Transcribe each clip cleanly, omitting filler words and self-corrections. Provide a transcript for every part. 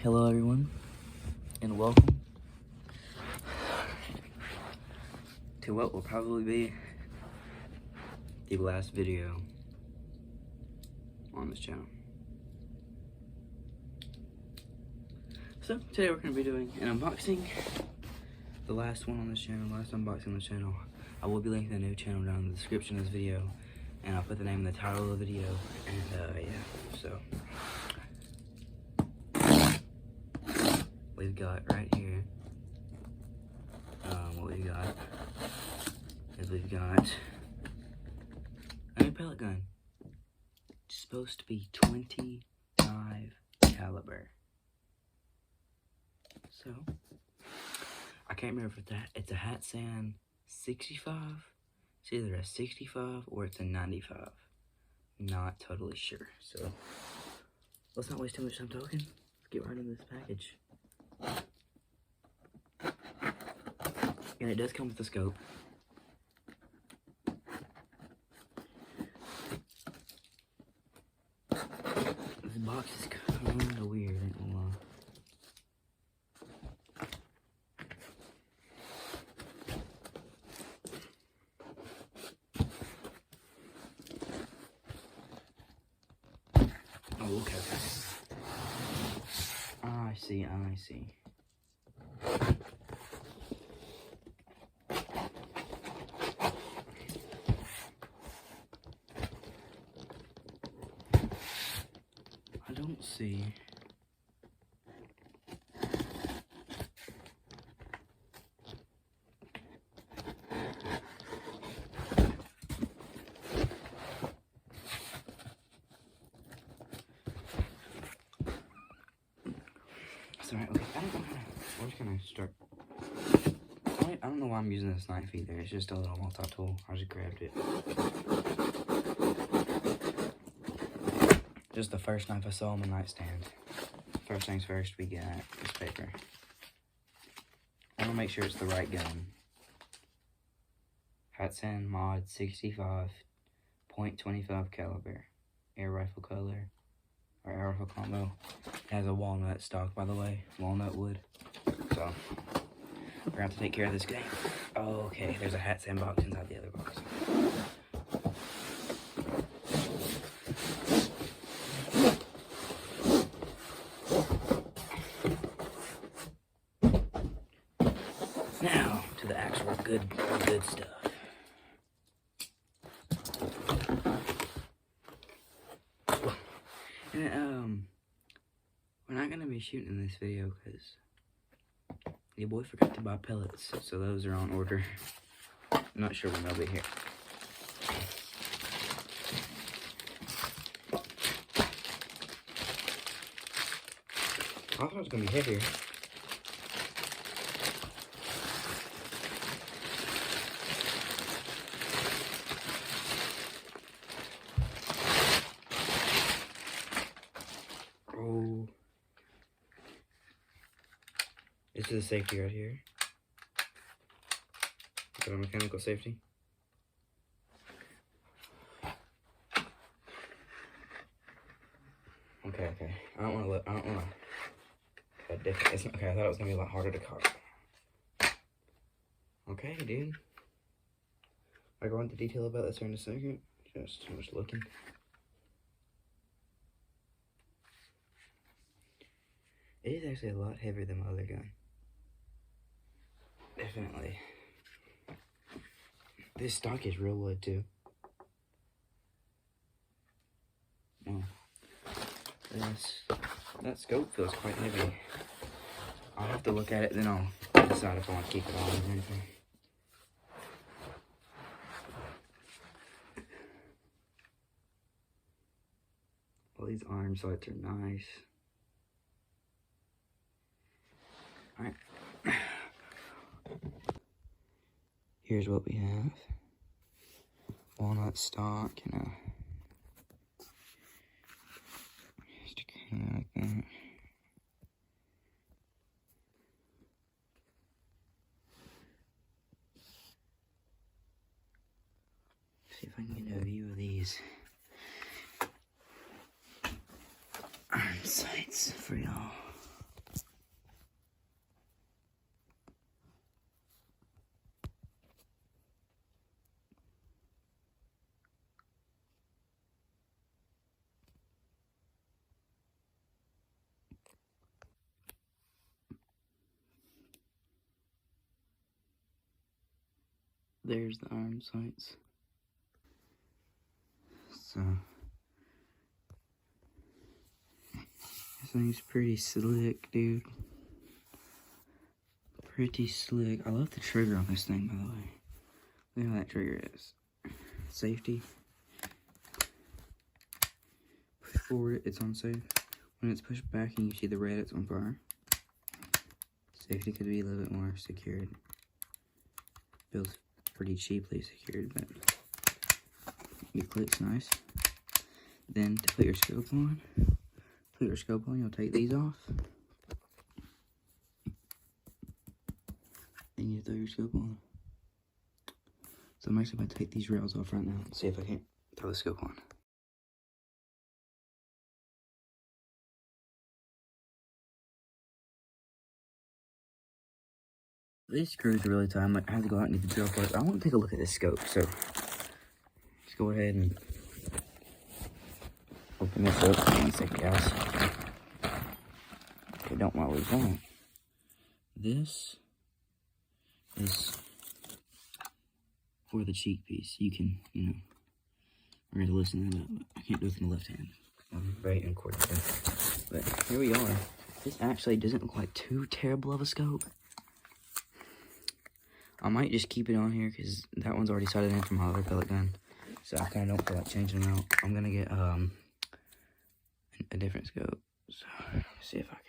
Hello everyone, and welcome to what will probably be the last video on this channel. So today we're going to be doing an unboxing, the last one on this channel, last unboxing on the channel. I will be linking the new channel down in the description of this video, and I'll put the name in the title of the video, and yeah, so. We've got right here, what we've got is we've got a new pellet gun. It's supposed to be 25 caliber. So, I can't remember if it's a Hatsan 65. It's either a 65 or it's a 95. Not totally sure. So, let's not waste too much time talking. Let's get right into this package. And it does come with a scope. This box is kind of weird, I ain't gonna lie. Oh, okay. I see. I don't see. Sorry, okay, I don't know where can I start? I don't know why I'm using this knife either. It's just a little multi-tool. I just grabbed it. Just the first knife I saw on the nightstand. First things first, we got this paper. I want to make sure it's the right gun. Hatsan Mod 65.25 caliber. Air rifle color. Or air rifle combo. It has a walnut stock, by the way. Walnut wood. So, we're going to have to take care of this guy. Oh, okay, there's a Hatsan box inside the other box. Now, to the actual good stuff. And, we're not gonna be shooting this video because your boy forgot to buy pellets, so those are on order. I'm not sure when they'll be here. I thought it was gonna be heavier. Oh. This is a safety right here. Got a mechanical safety. Okay. I don't wanna okay, I thought it was gonna be a lot harder to cut. Okay, dude. I'll go into detail about this here in a second. Just looking. It is actually a lot heavier than my other gun. Definitely. This stock is real wood too. Well, that scope feels quite heavy. I'll have to look at it, then I'll decide if I want to keep it on or anything. Well, these arm sights are nice. Alright. Here's what we have. Walnut stock and a sticker like that. See if I can get a view of these iron sights for y'all. there's the iron sights. So this thing's pretty slick, dude. Pretty slick. I love the trigger on this thing, by the way. Look how that trigger is. Safety. Push forward, it's on safe. When it's pushed back and you see the red, it's on fire. Safety could be a little bit more secured. Feels pretty cheaply secured, but it clicks nice. Then to put your scope on, you'll take these off. Then you throw your scope on. So I'm actually going to take these rails off right now and see if I can't throw the scope on. These screws are really tight. I might have to go out and get the drill parts. I want to take a look at this scope, so let's go ahead and open this up. One second, guys. Okay, don't want to lose on. This is for the cheek piece. You can, we're going to loosen that up. I can't do it in the left hand. I'm very uncoordinated. But here we are. This actually doesn't look like too terrible of a scope. I might just keep it on here because that one's already sighted in from my other pellet gun. So I kind of don't feel like changing them out. I'm going to get a different scope. So let's see if I can.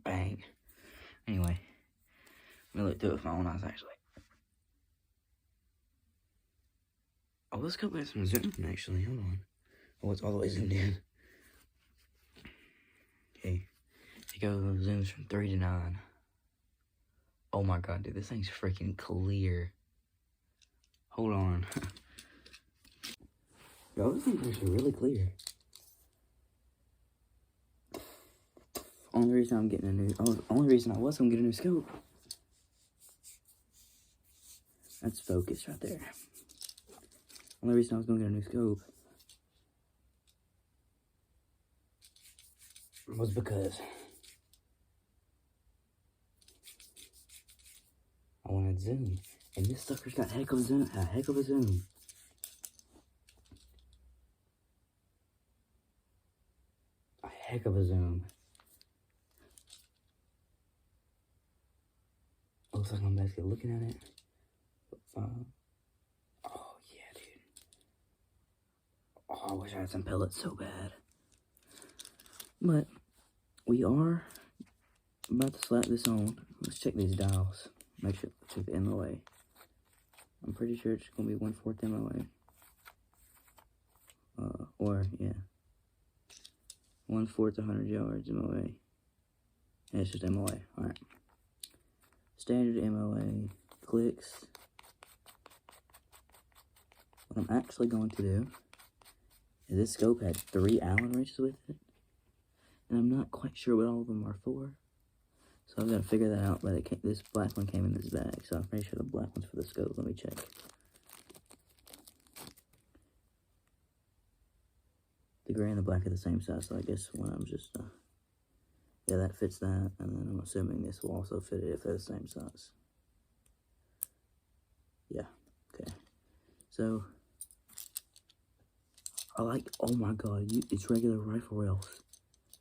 Bang. Anyway, I'm going to look through it with my own eyes actually. Oh, this scope has some zoom actually. Hold on. Oh, it's all the way zoomed in. Okay. It goes zooms from 3 to 9. Oh my god, dude, this thing's freaking clear. Hold on. Yo, this thing's actually really clear. Only reason I'm getting a new, only reason I was gonna get a new scope. That's focus right there. Only reason I was gonna get a new scope was because I wanted zoom, and this sucker's got a heck of a zoom. A heck of a zoom. Looks like I'm basically looking at it. Oh yeah, dude. Oh, I wish I had some pellets so bad. But we are about to slap this on. Let's check these dials. Make sure check the MOA. I'm pretty sure it's gonna be 1/4 MOA. Or yeah, 1/4 100 yards MOA. Yeah, it's just MOA. All right. Standard MOA clicks. What I'm actually going to do is this scope had 3 Allen wrenches with it, and I'm not quite sure what all of them are for. So I've got to figure that out, but this black one came in this bag, so I'm pretty sure the black one's for the scope. Let me check. The gray and the black are the same size, so I guess one of them's just, yeah, that fits that, and then I'm assuming this will also fit it if they're the same size. Yeah, okay. So, oh my god, it's regular rifle rails.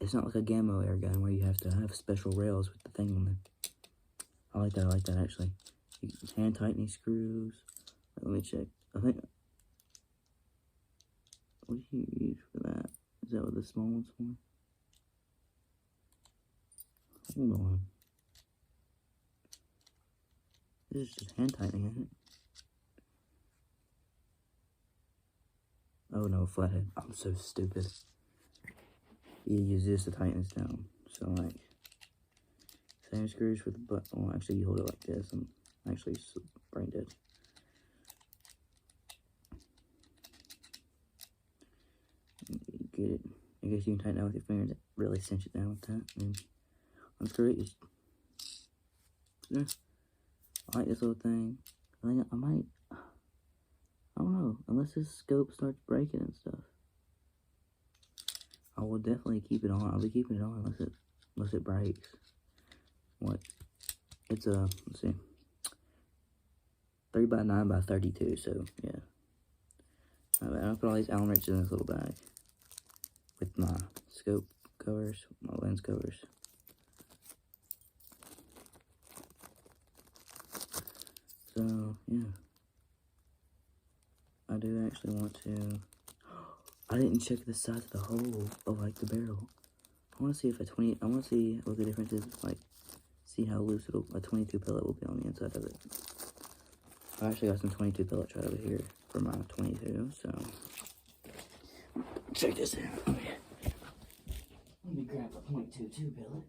It's not like a Gamma air gun where you have to have special rails with the thing on them. I like that actually. Hand tightening screws. Let me check. I think, what do you use for that? Is that what the small one's for? Hold on. This is just hand tightening, isn't it? Oh no, flathead. I'm so stupid. You use this to tighten this down. So like, same screws for the butt. Oh, actually you hold it like this. I'm actually brain dead. Get it. I guess you can tighten that with your fingers. Really cinch it down with that. And unscrew it. I like this little thing. I think I don't know. Unless this scope starts breaking and stuff. I will definitely keep it on. I'll be keeping it on unless it breaks. What? It's a, let's see, 3x9x32, so yeah. I'll put all these Allen wrenches in this little bag with my scope covers, my lens covers. So, yeah. I do actually want to, I didn't check the size of the hole of, like, the barrel. I want to see if I want to see what the difference is, like, see how loose a 22 pellet will be on the inside of it. I actually got some 22 pellets right over here for my 22, so. Check this out. Let me grab a .22 pellet.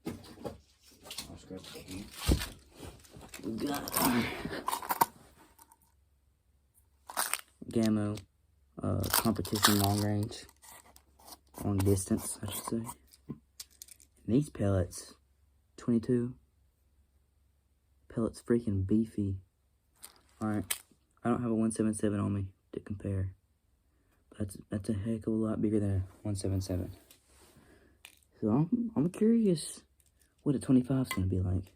I'll just grab the can. We got Gammo competition long distance, I should say. And these pellets, 22 pellets, freaking beefy. Alright, I don't have a 177 on me to compare. But that's a heck of a lot bigger than a 177. So I'm curious what a 25 is going to be like.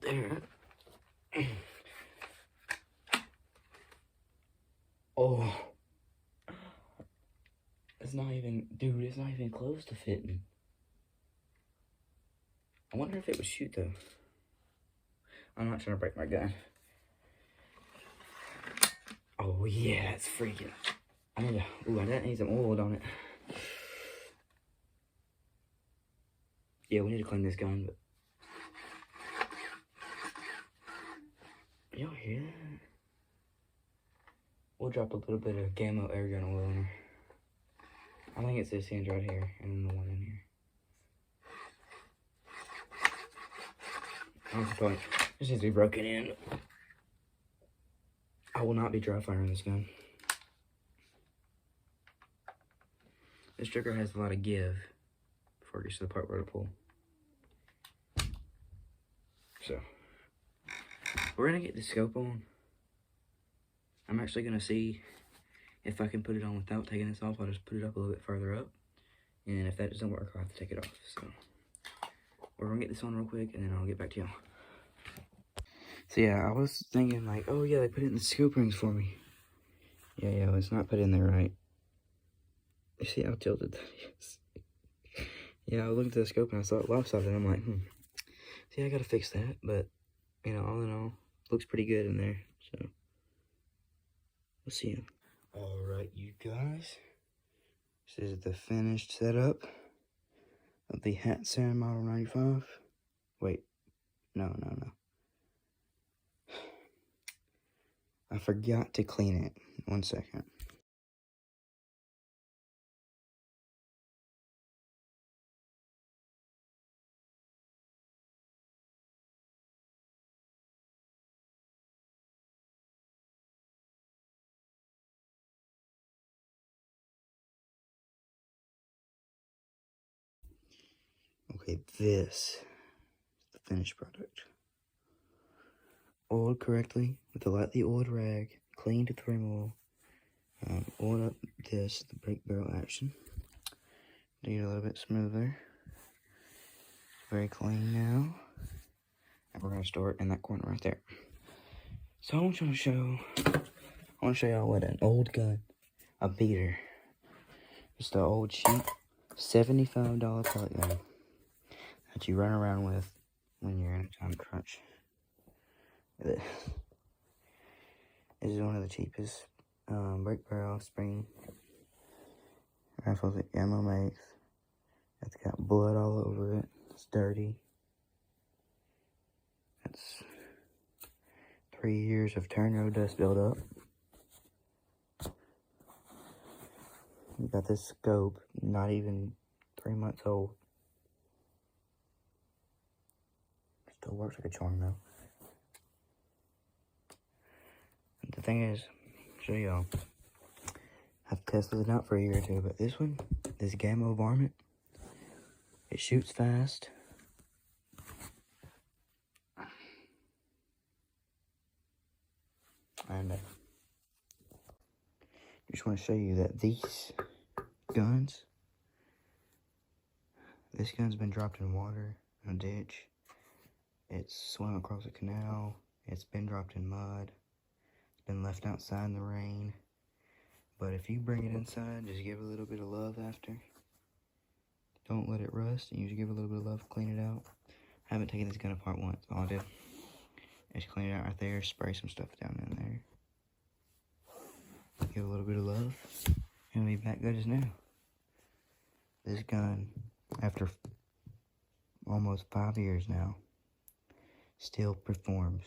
There. Oh. It's not even, dude, it's not even close to fitting. I wonder if it would shoot though. I'm not trying to break my gun. Oh yeah, it's freaking. I need some oil on it. Yeah, we need to clean this gun, but. Y'all hear that? We'll drop a little bit of Gammo air gun oil in her. I think it's this end right here, and then the one in here. What's the point? This needs to be broken in. I will not be dry firing this gun. This trigger has a lot of give before it gets to the part where to pull. So, we're gonna get the scope on. I'm actually gonna see if I can put it on without taking this off. I'll just put it up a little bit further up. And if that doesn't work, I'll have to take it off. So, we're gonna get this on real quick and then I'll get back to y'all. So yeah, I was thinking like, oh yeah, they put it in the scope rings for me. Yeah, it's not put in there right. You see how tilted that is? Yeah, I looked at the scope and I saw it lopsided and I'm like, see, I gotta fix that. But, you know, all in all, looks pretty good in there. So, we'll see. Alright, you guys. This is the finished setup of the Hatsan Model 95. Wait, no. I forgot to clean it. 1 second. Okay, this is the finished product. Oiled correctly with a lightly oiled rag, cleaned with frame oil. Oiled up the brake barrel action. Made it a little bit smoother. Very clean now. And we're gonna store it in that corner right there. So I want to show y'all what an old gun, a beater. Just an old cheap $75 pellet gun that you run around with when you're in a time crunch. This is one of the cheapest brake barrel spring rifles that Gammo makes. It's got blood all over it. It's dirty. It's 3 years of turn dust buildup. You got this scope, not even 3 months old. Still works like a charm though. And the thing is, show y'all. I've tested it out for a year or two, but this one, this Gammo varmint, it shoots fast. And just want to show you that these guns, this gun's been dropped in water, in a ditch. It's swam across a canal. It's been dropped in mud. It's been left outside in the rain. But if you bring it inside, just give it a little bit of love after. Don't let it rust. You just give it a little bit of love, clean it out. I haven't taken this gun apart once. All I did is clean it out right there, spray some stuff down in there. Give it a little bit of love. It'll be back good as new. This gun, after almost 5 years now, still performs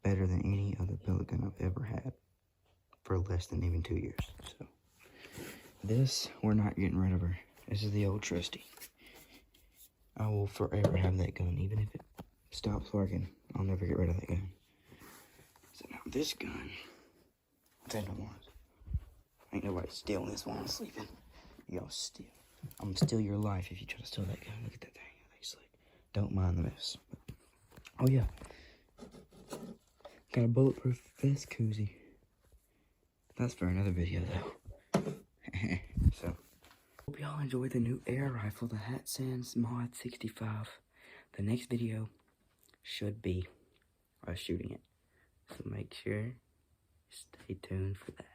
better than any other pellet gun I've ever had for less than even 2 years. So this, we're not getting rid of her. This is the old trusty. I will forever have that gun, even if it stops working. I'll never get rid of that gun. So now this gun, ain't nobody stealing this while I'm sleeping. Y'all steal. I'm gonna steal your life if you try to steal that gun. Look at that thing. It's like, don't mind the mess. Oh yeah, got a bulletproof vest koozie. That's for another video though. So, hope y'all enjoyed the new air rifle, the Hatsan Mod 65. The next video should be us shooting it. So make sure stay tuned for that.